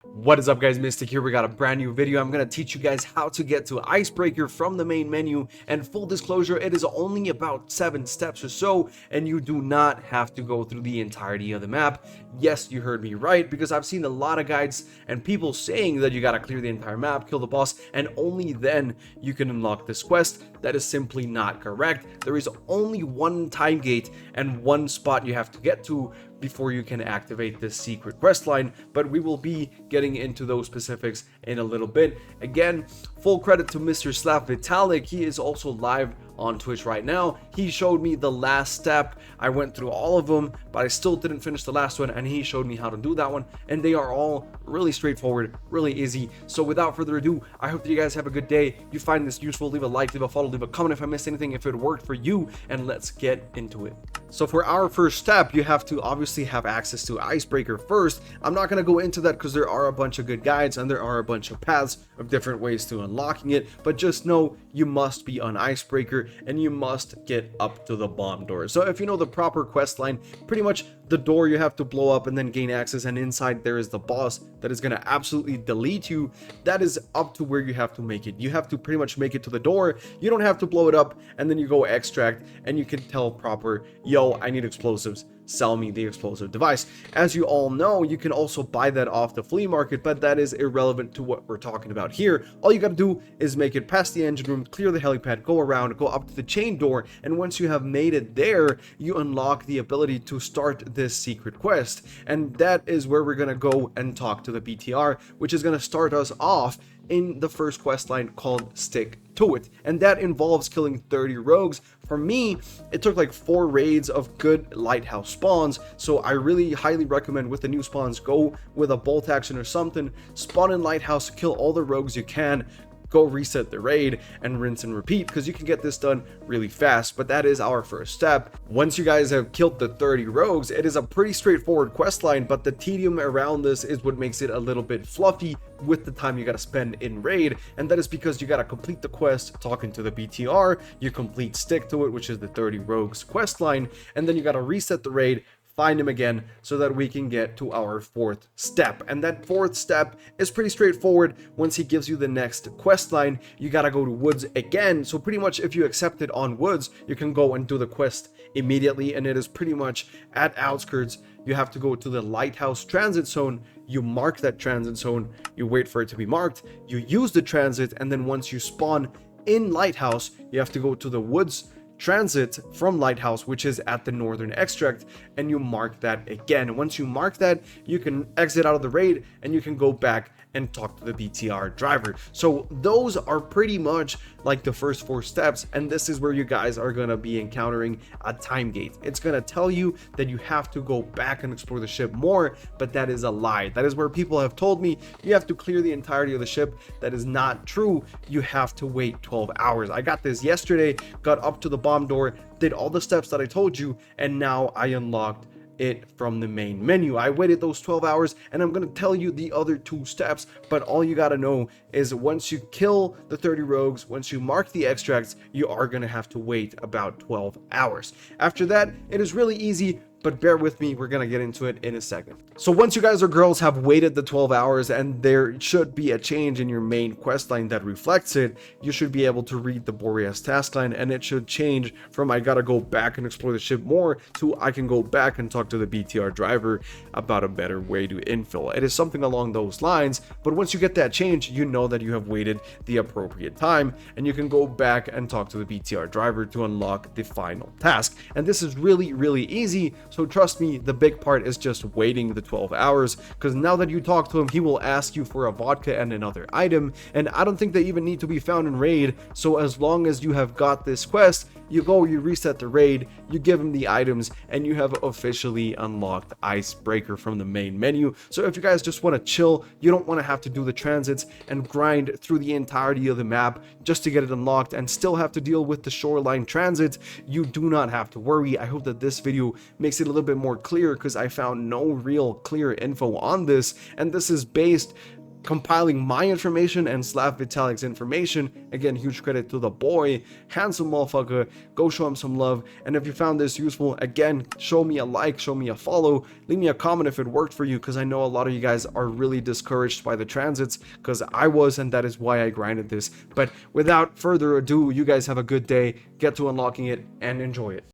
What is up, guys? Mystic here. We got a brand new video. I'm going to teach you guys how to get to Icebreaker from the main menu, and full disclosure, it is only about 7 steps or so, and you do not have to go through the entirety of the map. Yes, you heard me right, because I've seen a lot of guides and people saying that you got to clear the entire map, kill the boss, and only then you can unlock this quest. That is simply not correct. There is only one time gate and one spot you have to get to before you can activate this secret quest line, but we will be getting into those specifics in a little bit. Again, full credit to Mr. Slav Vitalik. He is also live on Twitch right now. He showed me the last step. I went through all of them, but I still didn't finish the last one, and he showed me how to do that one, and they are all really straightforward, really easy. So without further ado, I hope that you guys have a good day. If you find this useful, leave a like, leave a follow, leave a comment if I missed anything, if it worked for you, and let's get into it. So for our first step, you have to obviously have access to Icebreaker first. I'm not going to go into that because there are a bunch of good guides and there are a bunch of paths of different ways to unlocking it, but just know you must be on Icebreaker and you must get up to the bomb door. So if you know the proper quest line, pretty much the door you have to blow up and then gain access, and inside there is the boss that is going to absolutely delete you. That is up to where you have to make it. You have to pretty much make it to the door. You don't have to blow it up, and then you go extract and you can tell proper, yo, I need explosives, sell me the explosive device. As you all know, you can also buy that off the flea market, but that is irrelevant to what we're talking about here. All you got to do is make it past the engine room, clear the helipad, go around, go up to the chain door, and once you have made it there, you unlock the ability to start this secret quest. And that is where we're going to go and talk to the BTR, which is going to start us off in the first quest line called Stick to It, and that involves killing 30 rogues. For me, it took like 4 raids of good lighthouse spawns, so I really highly recommend with the new spawns, go with a bolt action or something, spawn in lighthouse, kill all the rogues you can, go reset the raid, and rinse and repeat, because you can get this done really fast. But that is our first step. Once you guys have killed the 30 rogues, it is a pretty straightforward quest line, but the tedium around this is what makes it a little bit fluffy with the time you got to spend in raid, and that is because you got to complete the quest talking to the BTR, you complete Stick to It, which is the 30 rogues quest line, and then you got to reset the raid, find him again, so that we can get to our 4th step. And that 4th step is pretty straightforward. Once he gives you the next quest line, you gotta go to Woods again. So pretty much if you accept it on Woods, you can go and do the quest immediately, and it is pretty much at outskirts. You have to go to the lighthouse transit zone, you mark that transit zone, you wait for it to be marked, you use the transit, and then once you spawn in lighthouse, you have to go to the Woods transit from lighthouse, which is at the northern extract, and you mark that again. Once you mark that, you can exit out of the raid and you can go back and talk to the BTR driver. So those are pretty much like the first 4 steps, and this is where you guys are gonna be encountering a time gate. It's gonna tell you that you have to go back and explore the ship more, but that is a lie. That is where people have told me you have to clear the entirety of the ship. That is not true. You have to wait 12 hours. I got this yesterday, got up to the bomb door, did all the steps that I told you, and now I unlocked it from the main menu. I waited those 12 hours, and I'm going to tell you the other 2 steps, but all you got to know is once you kill the 30 rogues, once you mark the extracts, you are going to have to wait about 12 hours. After that, it is really easy, but bear with me, we're gonna get into it in a second. So once you guys or girls have waited the 12 hours and there should be a change in your main quest line that reflects it, you should be able to read the Boreas task line, and it should change from I gotta go back and explore the ship more to I can go back and talk to the BTR driver about a better way to infill. It is something along those lines, but once you get that change, you know that you have waited the appropriate time, and you can go back and talk to the BTR driver to unlock the final task. And this is really, really easy. So trust me, the big part is just waiting the 12 hours, because now that you talk to him, he will ask you for a vodka and another item, and I don't think they even need to be found in raid. So as long as you have got this quest, you go, you reset the raid, you give him the items, and you have officially unlocked Icebreaker from the main menu. So if you guys just want to chill, you don't want to have to do the transits and grind through the entirety of the map just to get it unlocked and still have to deal with the shoreline transit, you do not have to worry. I hope that this video makes it a little bit more clear, because I found no real clear info on this, and this is based compiling my information and Slav Vitalik's information. Again, huge credit to the boy, handsome motherfucker. Go show him some love. And if you found this useful, again, show me a like, show me a follow, leave me a comment if it worked for you, because I know a lot of you guys are really discouraged by the transits, because I was, and that is why I grinded this. But without further ado, you guys have a good day, get to unlocking it, and enjoy it.